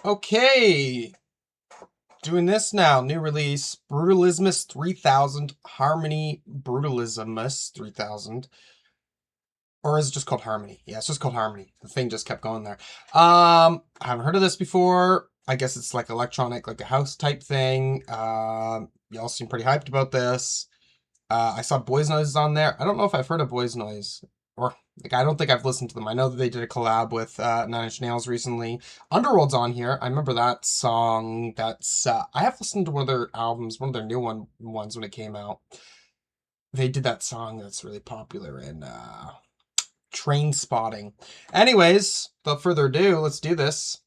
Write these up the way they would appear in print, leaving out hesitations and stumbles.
Okay, doing this now. New release, Brutalismus 3000, Harmony Brutalismus 3000. Or is it just called Harmony? Yeah, it's just called Harmony. The thing just kept going there. I haven't heard of this before. I guess it's like electronic, like a house type thing. Y'all seem pretty hyped about this. I saw Boys Noize on there. I don't know if I've heard of Boys Noize. Or, like, I don't think I've listened to them. I know that they did a collab with 9 Nails recently. Underworld's on here. I remember that song. That's I have listened to one of their albums, one of their new ones when it came out. They did that song that's really popular in Train Spotting. Anyways, without further ado, let's do this.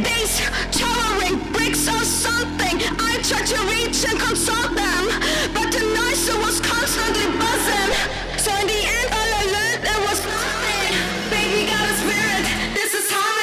These towering bricks or something, I tried to reach and consult them, but the noise was constantly buzzing. So in the end, all I learned there was nothing. Baby got a spirit, this is harmony.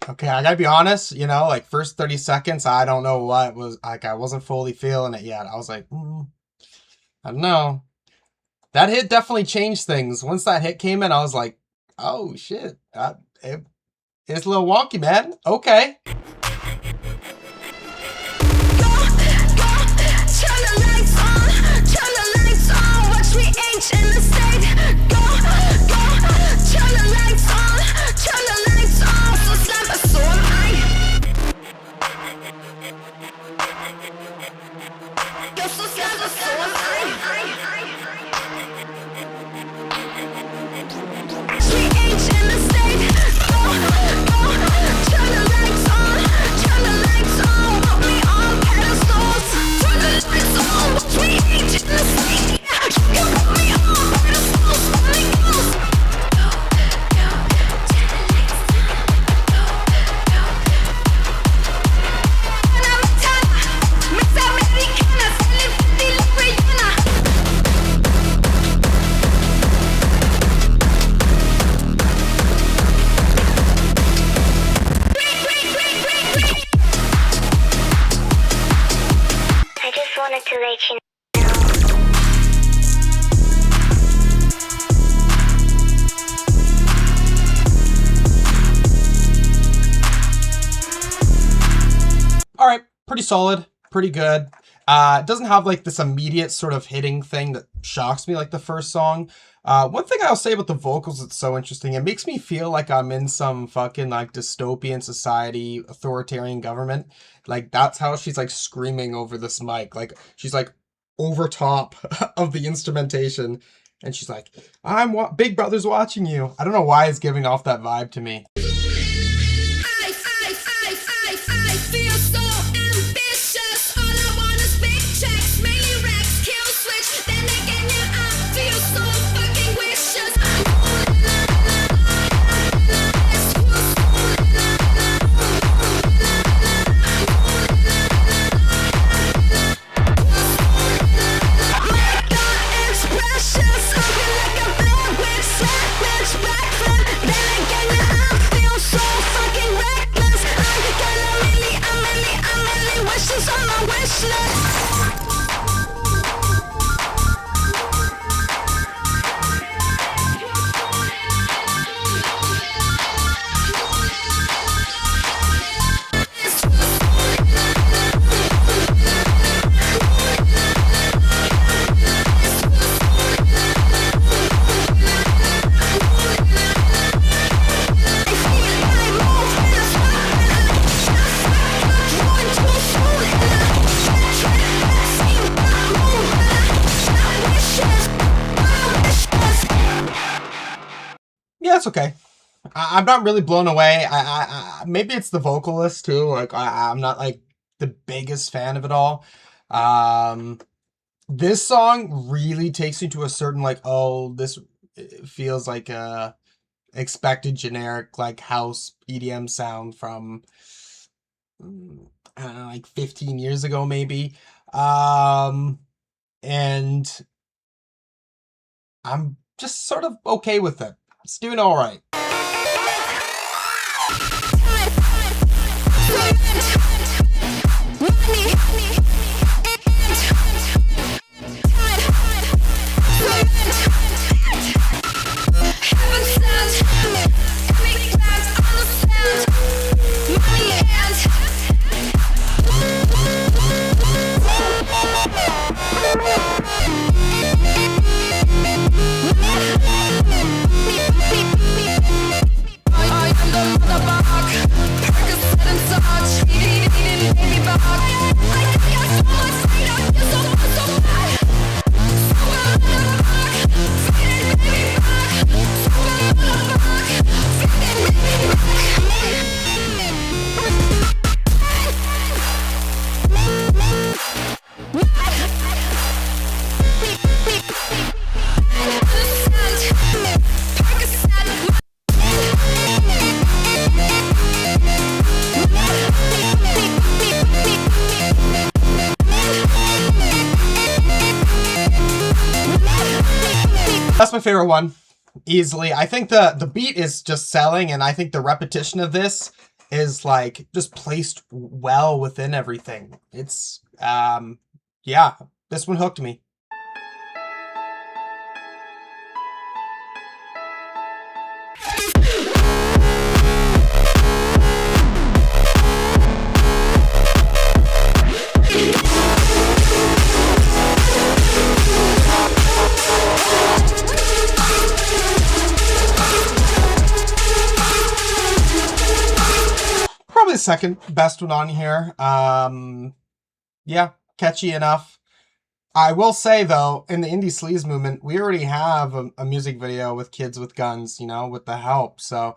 Okay, I gotta be honest, you know, like first 30 seconds, I don't know what was, like I wasn't fully feeling it yet. I was like, I don't know. That hit definitely changed things. Once that hit came in, I was like, oh shit, it's a little wonky, man. Okay. To let you know. All right, pretty solid, pretty good. It doesn't have like this immediate sort of hitting thing that shocks me like the first song. One thing I'll say about the vocals that's so interesting, it makes me feel like I'm in some fucking like dystopian society, authoritarian government. Like that's how she's like screaming over this mic. Like she's like over top of the instrumentation and she's like, Big Brother's watching you. I don't know why it's giving off that vibe to me. Then again, I feel so fucking reckless. I'm gonna really, That's okay. I'm not really blown away. Maybe it's the vocalist too. Like I'm not like the biggest fan of it all. This song really takes you to a certain like, oh, this feels like a expected generic like house EDM sound from I don't know, like 15 years ago maybe. And I'm just sort of okay with it. It's doing all right. That's my favorite one, easily. I think the beat is just selling, and I think the repetition of this is like just placed well within everything. It's yeah, this one hooked me. Probably the second best one on here. Yeah, catchy enough. I will say though, in the indie sleaze movement, we already have a music video with kids with guns, you know, with the help. So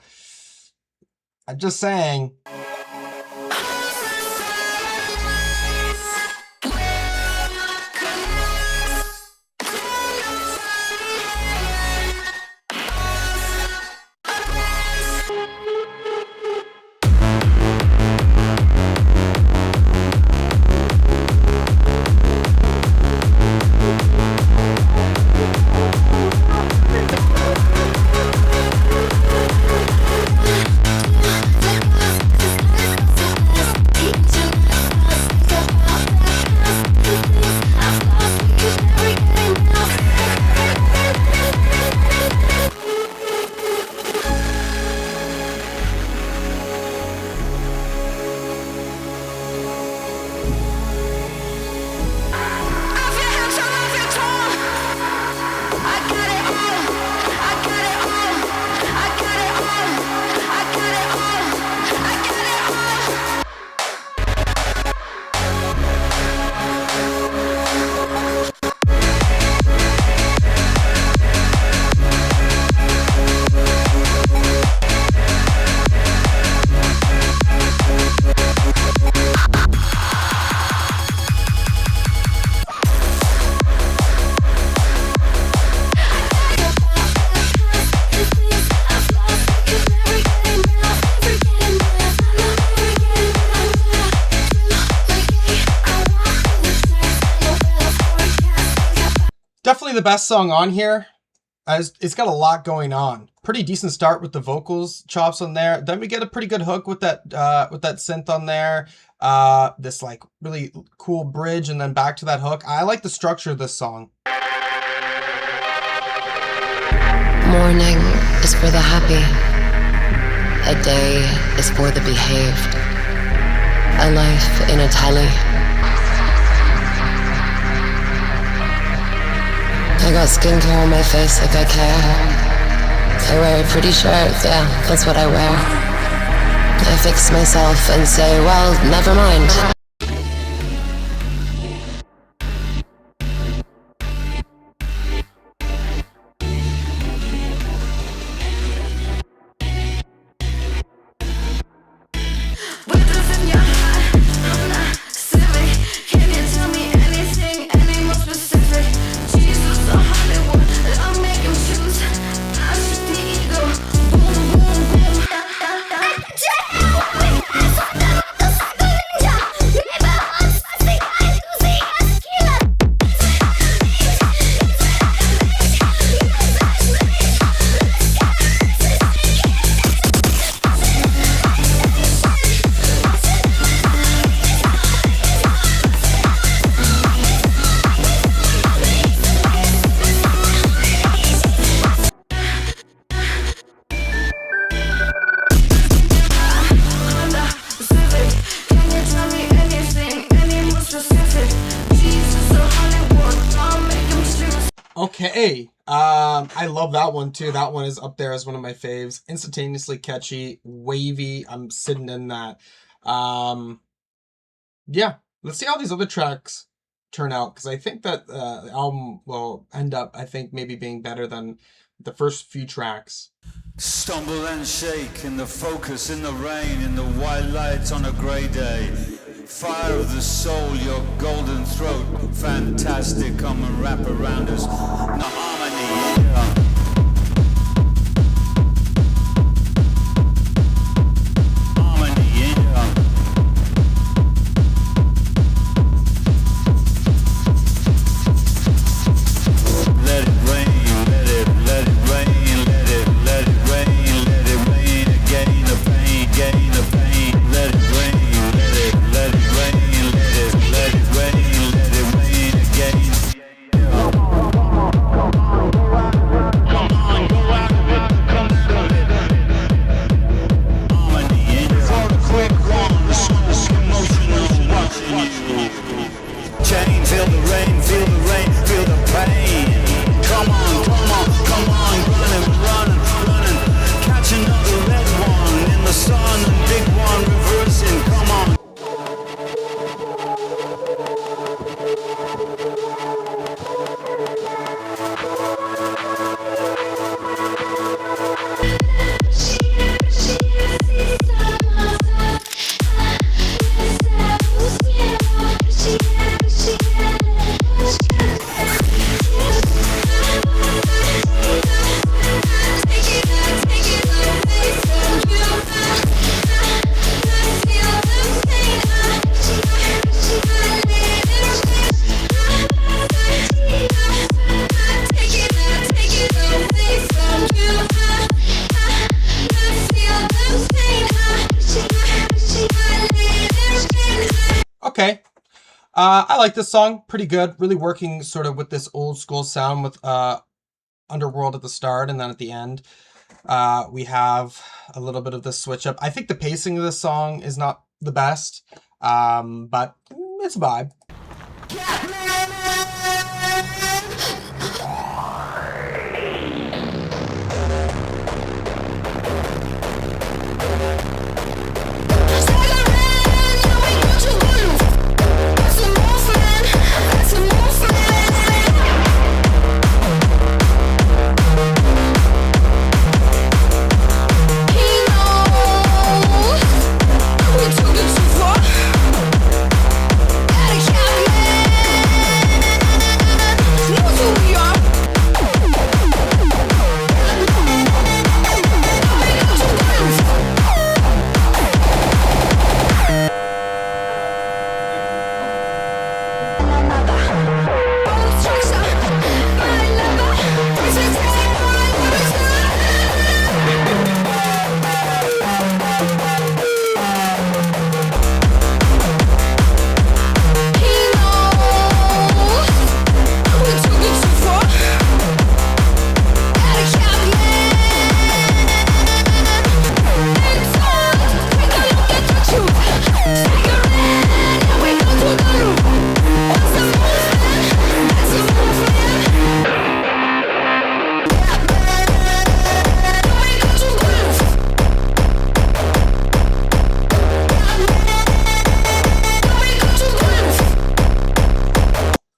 I'm just saying. Definitely the best song on here. It's got a lot going on. Pretty decent start with the vocals chops on there. Then we get a pretty good hook with that synth on there. This like really cool bridge, and then back to that hook. I like the structure of this song. Morning is for the happy. A day is for the behaved. A life in a tally. I got skincare on my face like I care. I wear a pretty shirt, yeah, that's what I wear. I fix myself and say, well, never mind. Okay. I love that one too. That one is up there as one of my faves. Instantaneously catchy, wavy. I'm sitting in that. Yeah. Let's see how these other tracks turn out, because I think that the album will end up, I think, maybe being better than the first few tracks. Stumble and shake in the focus, in the rain, in the white lights on a grey day. Fire of the soul, your golden throat, fantastic, come and wrap around us. The harmony, yeah. Okay. I like this song. Pretty good. Really working sort of with this old school sound with Underworld at the start, and then at the end we have a little bit of the switch up. I think the pacing of this song is not the best, but it's a vibe.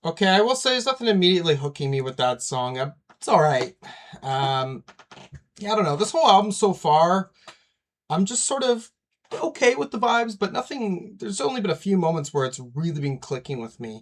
Okay, I will say there's nothing immediately hooking me with that song. It's alright. Yeah, I don't know. This whole album so far, I'm just sort of okay with the vibes, but nothing, there's only been a few moments where it's really been clicking with me.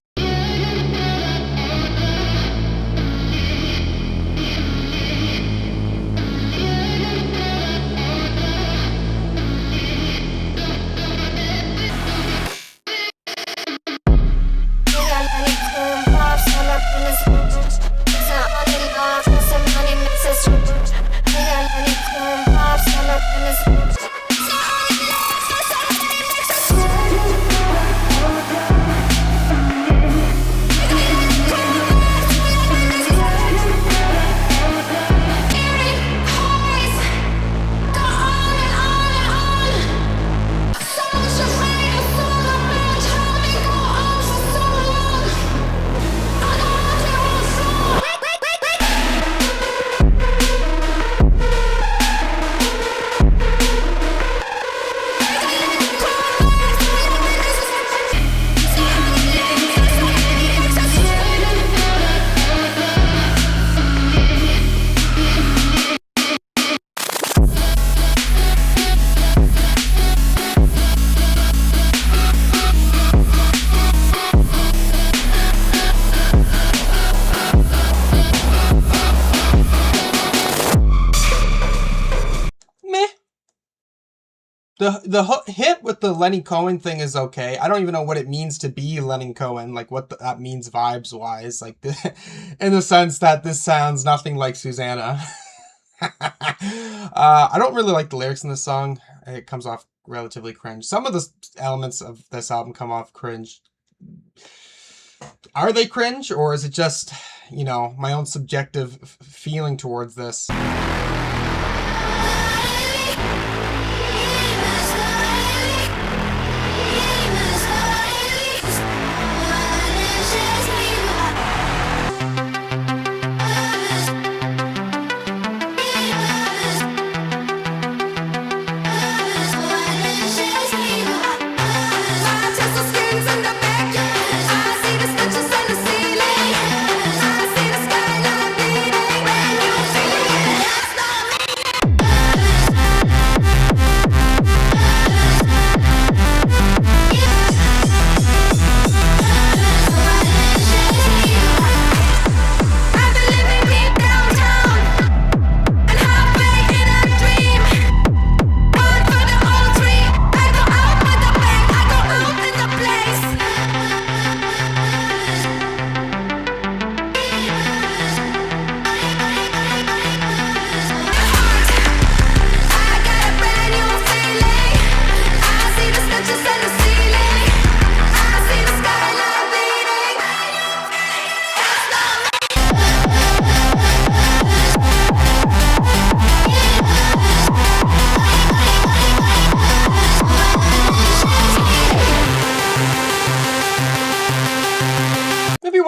The hit with the Lenny Cohen thing is okay. I don't even know what it means to be Lenny Cohen, like what that means vibes wise, like in the sense that this sounds nothing like Susanna. I don't really like the lyrics in this song. It comes off relatively cringe. Some of the elements of this album come off cringe. Are they cringe, or is it just, you know, my own subjective feeling towards this?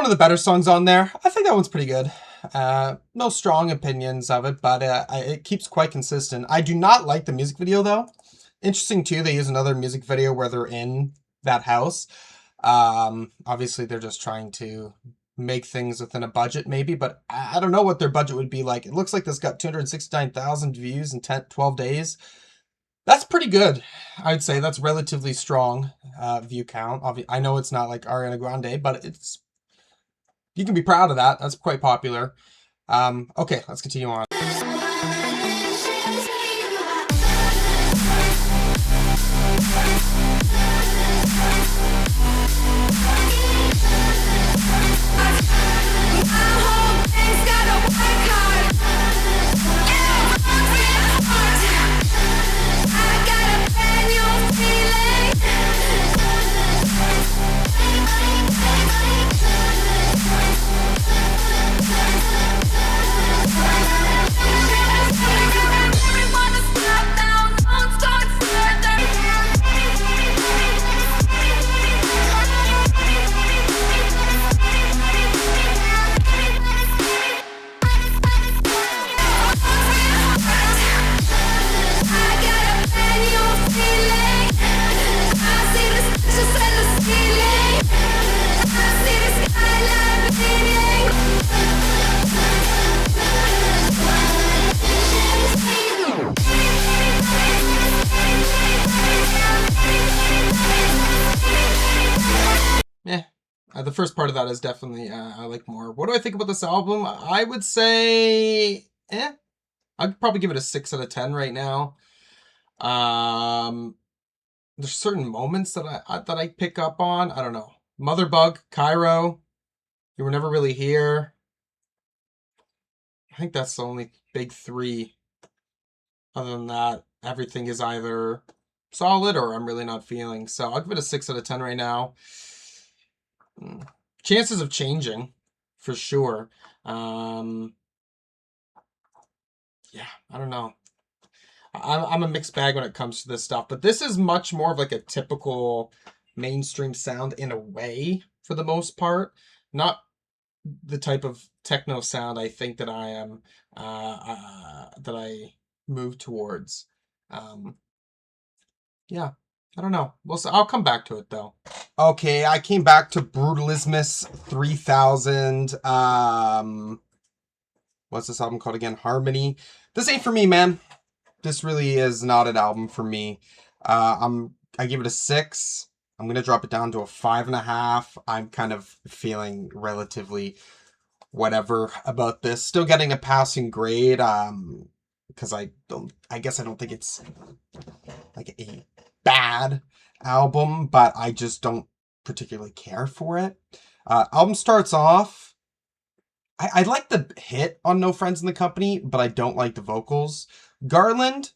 The better songs on there. I think that one's pretty good. No strong opinions of it, but it keeps quite consistent. I do not like the music video though. Interesting too, they use another music video where they're in that house. Obviously they're just trying to make things within a budget maybe, but I don't know what their budget would be like. It looks like this got 269,000 views in 12 days. That's pretty good. I'd say that's relatively strong view count. I know it's not like Ariana Grande, but you can be proud of that. That's quite popular. Okay, let's continue on. The first part of that is definitely I like more. What do I think about this album? I would say I'd probably give it a 6 out of 10 right now. There's certain moments that I pick up on. I don't know. Motherbug, Kairo, You Were Never Really Here. I think that's the only big three. Other than that, everything is either solid or I'm really not feeling. So I'll give it a 6 out of 10 right now. Chances of changing, for sure. Yeah, I don't know. I'm a mixed bag when it comes to this stuff, but this is much more of like a typical mainstream sound in a way, for the most part. Not the type of techno sound I think that I am, that I move towards. Yeah. I don't know. I'll come back to it though. Okay, I came back to Brutalismus 3000. What's this album called again? Harmony. This ain't for me, man. This really is not an album for me. I give it a 6. I'm gonna drop it down to a 5.5. I'm kind of feeling relatively whatever about this. Still getting a passing grade. because I guess I don't think it's like a bad album, but I just don't particularly care for it. Album starts off, I like the hit on No Friends in the Company, but I don't like the vocals. Garland,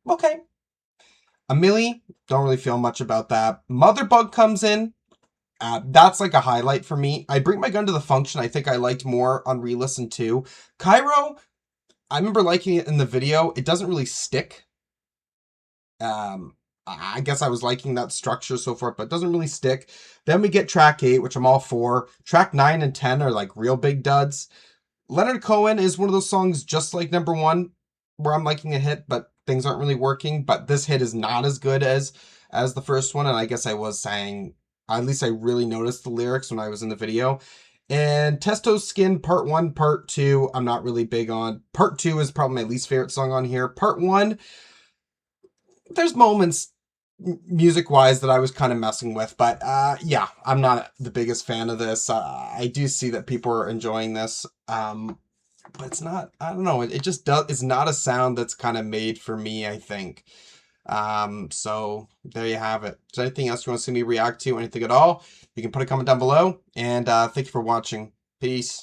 okay. A Milli, don't really feel much about that. Motherbug comes in. That's like a highlight for me. I Bring My Gun to the Function, I think I liked more on re-listen too. Kairo, I remember liking it in the video. It doesn't really stick. I guess I was liking that structure so far, but it doesn't really stick. Then we get track 8, which I'm all for. Track 9 and 10 are like real big duds. Leonard Cohen is one of those songs just like number 1, where I'm liking a hit, but things aren't really working. But this hit is not as good as the first one, and I guess I was saying, at least I really noticed the lyrics when I was in the video. And Testo's Skin, Part 1, Part 2, I'm not really big on. Part 2 is probably my least favorite song on here. Part 1, there's moments music-wise that I was kind of messing with, but yeah, I'm not the biggest fan of this. I do see that people are enjoying this, but it's not, I don't know, it just does, it's not a sound that's kind of made for me, I think. So there you have it. Is there anything else you want to see me react to, anything at all? You can put a comment down below, and thank you for watching. Peace.